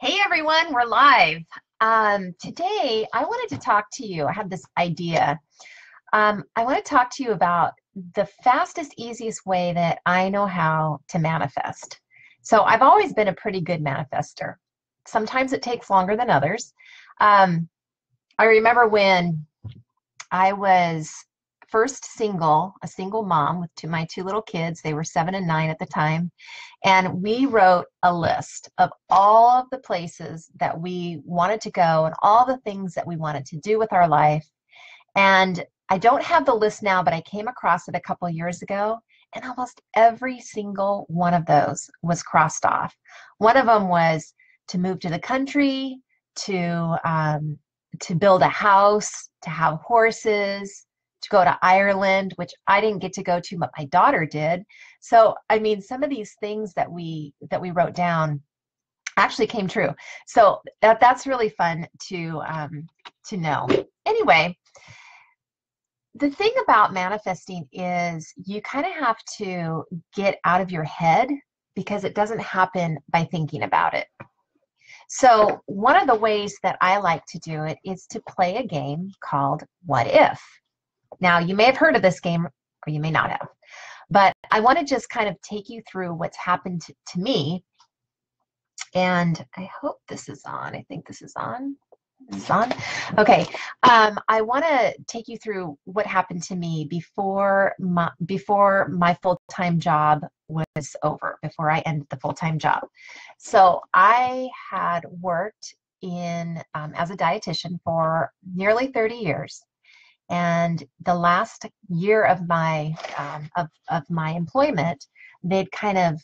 Hey everyone, we're live. Today, I wanted to talk to you. I have this idea. I want to talk to you about the fastest, easiest way that I know how to manifest. So I've always been a pretty good manifester. Sometimes it takes longer than others. Um, I remember when I was first single, a single mom with my two little kids. They were 7 and 9 at the time. And we wrote a list of all of the places that we wanted to go and all the things that we wanted to do with our life. And I don't have the list now, but I came across it a couple of years ago. And almost every single one of those was crossed off. One of them was to move to the country, to build a house, to have horses, to go to Ireland, which I didn't get to go to, but my daughter did. So, I mean, some of these things that we wrote down actually came true. So that's really fun to know. Anyway, the thing about manifesting is you kind of have to get out of your head because it doesn't happen by thinking about it. So one of the ways that I like to do it is to play a game called What If? Now, you may have heard of this game or you may not have, but I want to just kind of take you through what's happened to me. And I hope this is on. I think this is on. This is on. Okay. I want to take you through what happened to me before my full-time job was over, before I ended the full-time job. So I had worked in as a dietitian for nearly 30 years. And the last year of my my employment, they'd outsourced,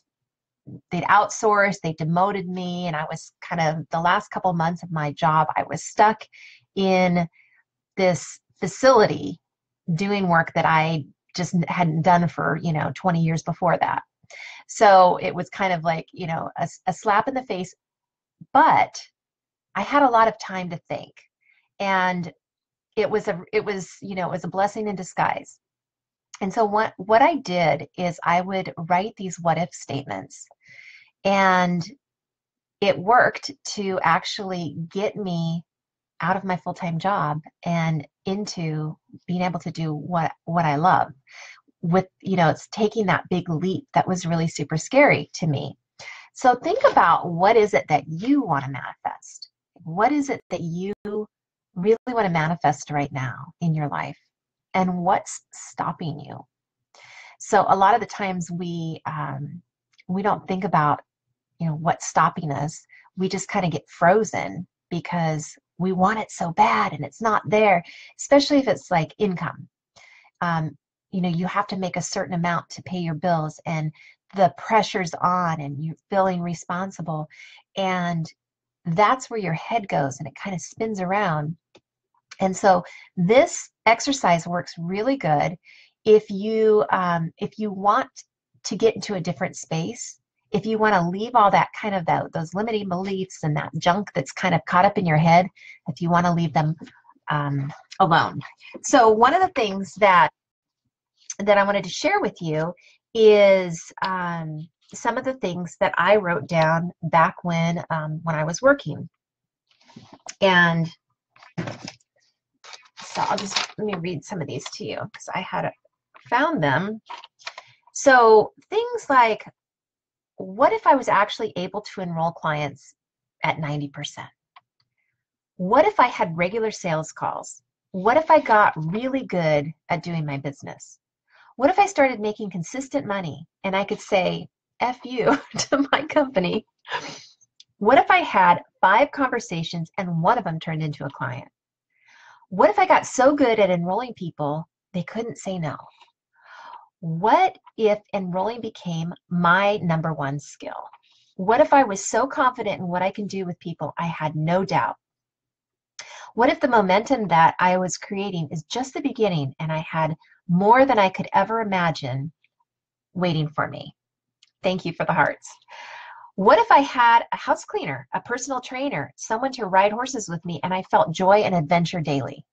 they demoted me, and I was kind of the last couple months of my job, I was stuck in this facility doing work that I just hadn't done for 20 years before that. So it was kind of like a slap in the face, but I had a lot of time to think, and it was a blessing in disguise. And so what I did is I would write these what if statements, and it worked to actually get me out of my full-time job and into being able to do what I love. With it's taking that big leap that was really super scary to me. So think about, what is it that you want to manifest? What is it that you really want to manifest right now in your life? And what's stopping you? So a lot of the times we don't think about what's stopping us. We just kind of get frozen because we want it so bad and it's not there, especially if it's like income. You have to make a certain amount to pay your bills, and the pressure's on and you're feeling responsible. And that's where your head goes and it kind of spins around. And so this exercise works really good if you want to get into a different space, if you want to leave all that kind of those limiting beliefs and that junk that's kind of caught up in your head, if you want to leave them alone. So one of the things that I wanted to share with you is some of the things that I wrote down back when I was working. And so let me read some of these to you because I had found them. So things like, what if I was actually able to enroll clients at 90%? What if I had regular sales calls? What if I got really good at doing my business? What if I started making consistent money and I could say F you to my company? What if I had 5 conversations and one of them turned into a client? What if I got so good at enrolling people they couldn't say no? What if enrolling became my number one skill? What if I was so confident in what I can do with people I had no doubt? What if the momentum that I was creating is just the beginning and I had more than I could ever imagine waiting for me? Thank you for the hearts. What if I had a house cleaner, a personal trainer, someone to ride horses with me, and I felt joy and adventure daily?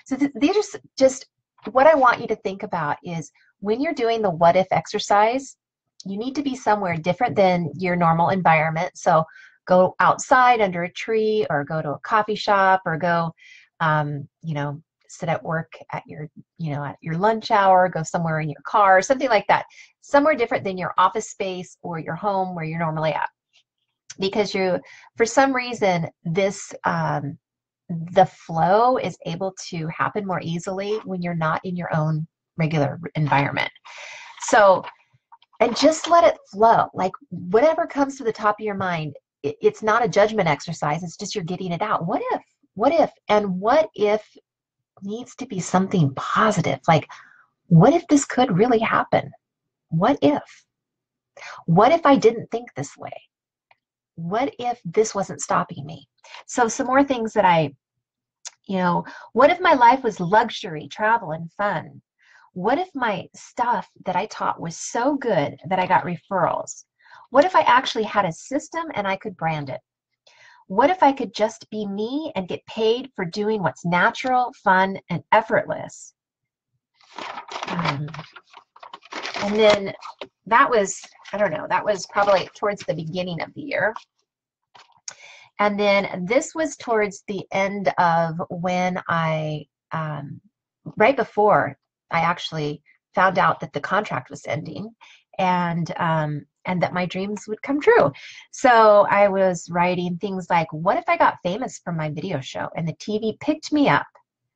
So these are just what I want you to think about is, when you're doing the what if exercise, you need to be somewhere different than your normal environment. So go outside under a tree, or go to a coffee shop, or go, you know, sit at work at your, you know, at your lunch hour, go somewhere in your car, something like that, somewhere different than your office space or your home where you're normally at. Because you, for some reason, this, the flow is able to happen more easily when you're not in your own regular environment. So, and just let it flow. Like whatever comes to the top of your mind, it's not a judgment exercise. It's just you're getting it out. What if, and what if needs to be something positive. Like, what if this could really happen? What if? What if I didn't think this way? What if this wasn't stopping me? So some more things that I, you know, what if my life was luxury, travel, and fun? What if my stuff that I taught was so good that I got referrals? What if I actually had a system and I could brand it? What if I could just be me and get paid for doing what's natural, fun, and effortless? And then that was, I don't know, that was probably towards the beginning of the year. And then this was towards the end of when I, right before I actually found out that the contract was ending, and that my dreams would come true. So I was writing things like, what if I got famous from my video show and the TV picked me up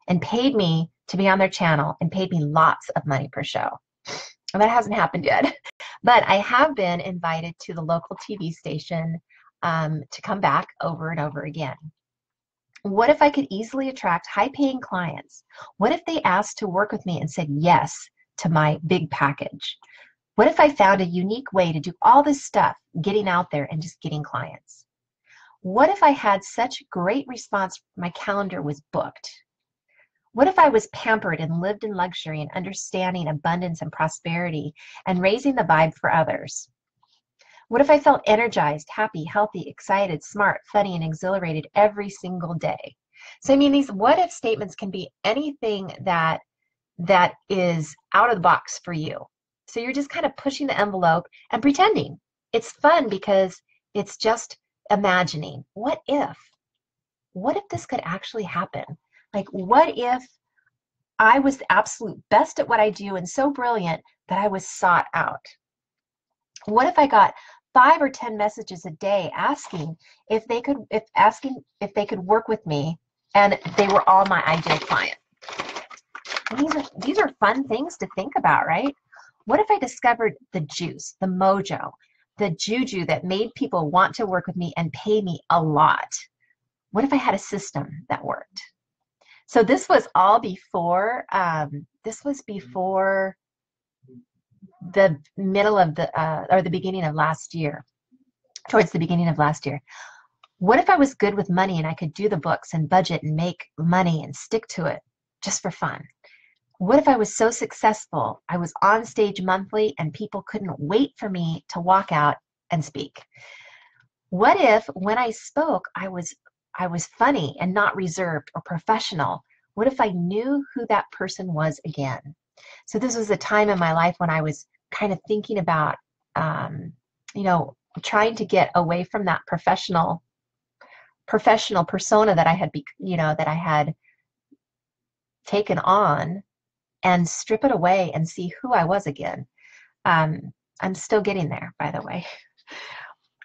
and paid me to be on their channel and paid me lots of money per show? And that hasn't happened yet. But I have been invited to the local TV station to come back over and over again. What if I could easily attract high-paying clients? What if they asked to work with me and said yes to my big package? What if I found a unique way to do all this stuff, getting out there and just getting clients? What if I had such great response, my calendar was booked? What if I was pampered and lived in luxury and understanding abundance and prosperity and raising the vibe for others? What if I felt energized, happy, healthy, excited, smart, funny, and exhilarated every single day? So, I mean, these what if statements can be anything that is out of the box for you. So you're just kind of pushing the envelope and pretending. It's fun because it's just imagining. What if? What if this could actually happen? Like, what if I was the absolute best at what I do and so brilliant that I was sought out? What if I got 5 or 10 messages a day asking if they could work with me, and they were all my ideal client? These are fun things to think about, right? What if I discovered the juice, the mojo, the juju that made people want to work with me and pay me a lot? What if I had a system that worked? So this was all before, the middle of or the beginning of last year, towards the beginning of last year. What if I was good with money and I could do the books and budget and make money and stick to it just for fun? What if I was so successful, I was on stage monthly and people couldn't wait for me to walk out and speak? What if when I spoke, I was funny and not reserved or professional? What if I knew who that person was again? So this was a time in my life when I was kind of thinking about, you know, trying to get away from that professional persona that I had, that I had taken on, and strip it away and see who I was again. I'm still getting there, by the way.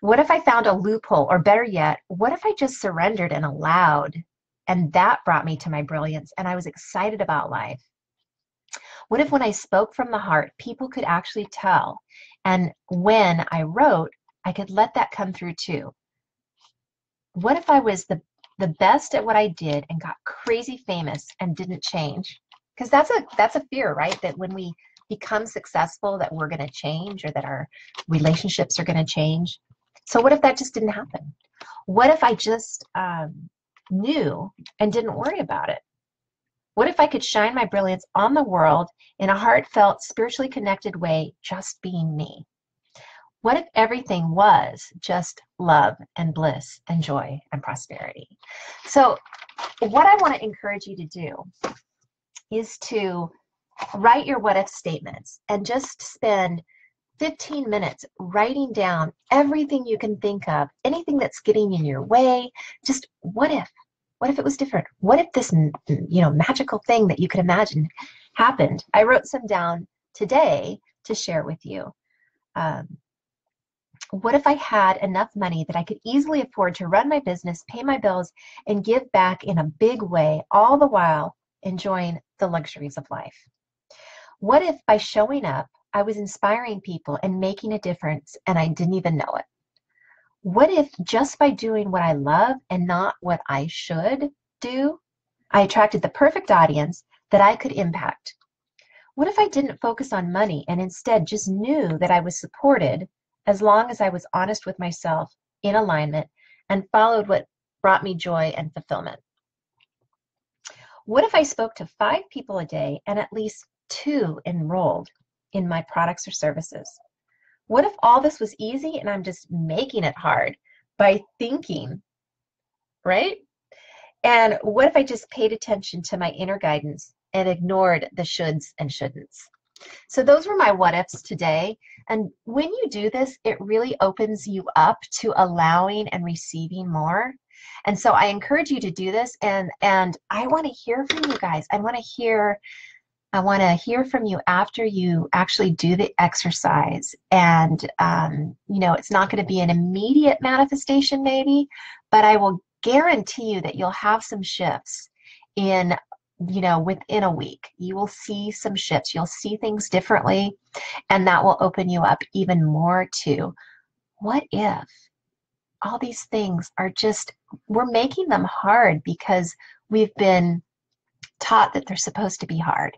What if I found a loophole, or better yet, what if I just surrendered and allowed, and that brought me to my brilliance, and I was excited about life? What if when I spoke from the heart, people could actually tell, and when I wrote, I could let that come through too? What if I was the best at what I did and got crazy famous and didn't change? Because that's a fear, right? That when we become successful, that we're going to change, or that our relationships are going to change. So what if that just didn't happen? What if I just knew and didn't worry about it? What if I could shine my brilliance on the world in a heartfelt, spiritually connected way, just being me? What if everything was just love and bliss and joy and prosperity? So what I want to encourage you to do is to write your what if statements and just spend 15 minutes writing down everything you can think of, anything that's getting in your way. Just what if? What if it was different? What if this, magical thing that you could imagine happened? I wrote some down today to share with you. What if I had enough money that I could easily afford to run my business, pay my bills, and give back in a big way, all the while enjoying the luxuries of life? What if by showing up, I was inspiring people and making a difference and I didn't even know it? What if just by doing what I love and not what I should do, I attracted the perfect audience that I could impact? What if I didn't focus on money and instead just knew that I was supported as long as I was honest with myself, in alignment, and followed what brought me joy and fulfillment? What if I spoke to 5 people a day and at least 2 enrolled in my products or services? What if all this was easy and I'm just making it hard by thinking, right? And what if I just paid attention to my inner guidance and ignored the shoulds and shouldn'ts? So those were my what ifs today. And when you do this, it really opens you up to allowing and receiving more. And so I encourage you to do this. And I want to hear from you guys. I want to hear from you after you actually do the exercise. And, it's not going to be an immediate manifestation maybe, but I will guarantee you that you'll have some shifts within a week. You will see some shifts. You'll see things differently, and that will open you up even more to what if all these things are we're making them hard because we've been taught that they're supposed to be hard.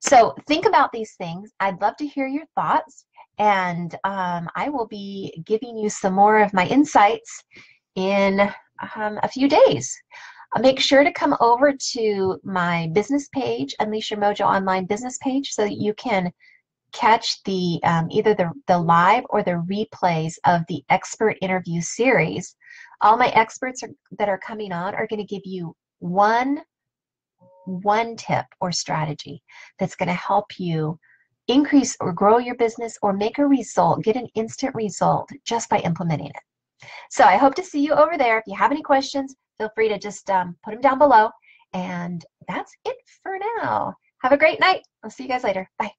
So think about these things. I'd love to hear your thoughts, and I will be giving you some more of my insights in a few days. Make sure to come over to my business page, Unleash Your Mojo online business page, so that you can catch the either the live or the replays of the expert interview series. All my experts that are coming on are going to give you one tip or strategy that's going to help you increase or grow your business or make a result, get an instant result just by implementing it. So I hope to see you over there. If you have any questions, feel free to just put them down below. And that's it for now. Have a great night. I'll see you guys later. Bye.